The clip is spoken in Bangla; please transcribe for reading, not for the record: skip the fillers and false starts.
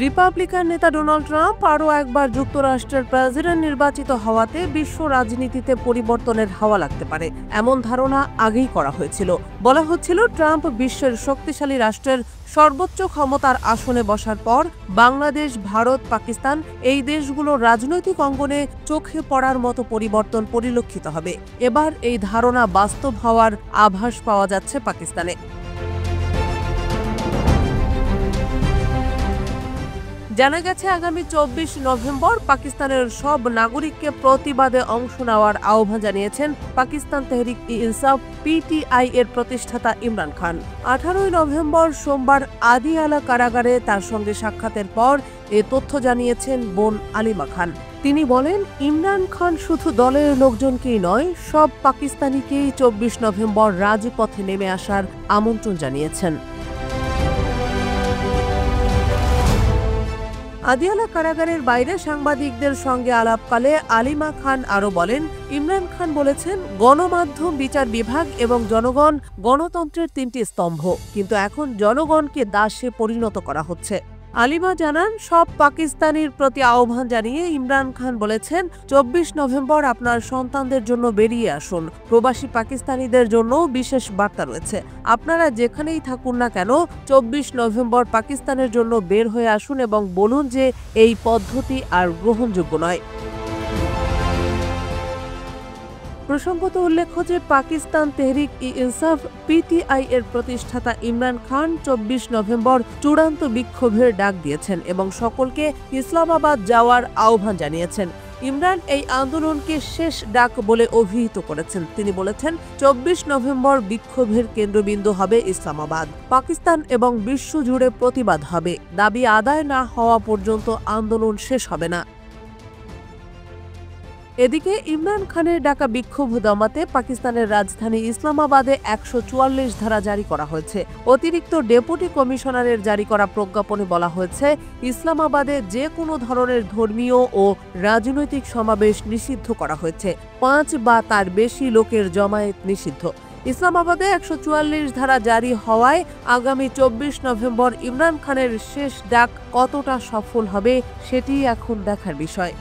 রিপাবলিকান নেতা ডোনাল্ড ট্রাম্প আরও একবার যুক্তরাষ্ট্রের প্রেসিডেন্ট নির্বাচিত হওয়াতে বিশ্ব রাজনীতিতে পরিবর্তনের হাওয়া লাগতে পারে এমন ধারণা আগেই করা হয়েছিল। বলা হচ্ছিল ট্রাম্প বিশ্বের শক্তিশালী রাষ্ট্রের সর্বোচ্চ ক্ষমতার আসনে বসার পর বাংলাদেশ, ভারত, পাকিস্তান এই দেশগুলোর রাজনৈতিক অঙ্গনে চোখে পড়ার মতো পরিবর্তন পরিলক্ষিত হবে। এবার এই ধারণা বাস্তব হওয়ার আভাস পাওয়া যাচ্ছে পাকিস্তানে। জানা গেছে আগামী ২৪ নভেম্বর পাকিস্তানের সব নাগরিককে প্রতিবাদে অংশ নেওয়ার আহ্বান জানিয়েছেন পাকিস্তান তেহরিক ই ইনসাফ পিটিআই এর প্রতিষ্ঠাতা ইমরান খান। ১৮ নভেম্বর সোমবার আদিয়ালা কারাগারে তার সঙ্গে সাক্ষাতের পর এ তথ্য জানিয়েছেন বোন আলিমা খান। তিনি বলেন, ইমরান খান শুধু দলের লোকজনকেই নয়, সব পাকিস্তানিকেই ২৪ নভেম্বর রাজপথে নেমে আসার আমন্ত্রণ জানিয়েছেন। আদিয়ালা কারাগারের বাইরে সাংবাদিকদের সঙ্গে আলাপকালে আলিমা খান আরও বলেন, ইমরান খান বলেছেন, গণমাধ্যম, বিচার বিভাগ এবং জনগণ গণতন্ত্রের ৩টি স্তম্ভ, কিন্তু এখন জনগণকে দাসে পরিণত করা হচ্ছে। আলিমা জানান, সব পাকিস্তানির প্রতি আহ্বান জানিয়ে ইমরান খান বলেছেন, ২৪ নভেম্বর আপনার সন্তানদের জন্য বেরিয়ে আসুন। প্রবাসী পাকিস্তানিদের জন্যও বিশেষ বার্তা রয়েছে। আপনারা যেখানেই থাকুন না কেন, ২৪ নভেম্বর পাকিস্তানের জন্য বের হয়ে আসুন এবং বলুন যে এই পদ্ধতি আর গ্রহণযোগ্য নয়। প্রসঙ্গত উল্লেখ্য যে পাকিস্তান তেহরিক ই ইনসাফ পিটিআই এর প্রতিষ্ঠাতা ইমরান খান ২৪ নভেম্বর চূড়ান্ত বিক্ষোভের ডাক দিয়েছেন এবং সকলকে ইসলামাবাদ যাওয়ার আহ্বান জানিয়েছেন। ইমরান এই আন্দোলনকে শেষ ডাক বলে অভিহিত করেছেন। তিনি বলেছেন, ২৪ নভেম্বর বিক্ষোভের কেন্দ্রবিন্দু হবে ইসলামাবাদ। পাকিস্তান এবং বিশ্বজুড়ে প্রতিবাদ হবে। দাবি আদায় না হওয়া পর্যন্ত আন্দোলন শেষ হবে না। এদিকে ইমরান খানের ডাকা বিক্ষোভ দমাতে পাকিস্তানের রাজধানী ইসলামাবাদে ১৪৪ ধারা জারি করা হয়েছে। অতিরিক্ত ডেপুটি কমিশনারের জারি করা প্রজ্ঞাপনে বলা হয়েছে, ইসলামাবাদে যে কোনো ধরনের ধর্মীয় ও রাজনৈতিক সমাবেশ নিষিদ্ধ করা হয়েছে। ৫ বা তার বেশি লোকের জমায়েত নিষিদ্ধ। ইসলামাবাদে ১৪৪ ধারা জারি হওয়ায় আগামী ২৪ নভেম্বর ইমরান খানের শেষ ডাক কতটা সফল হবে সেটি এখন দেখার বিষয়।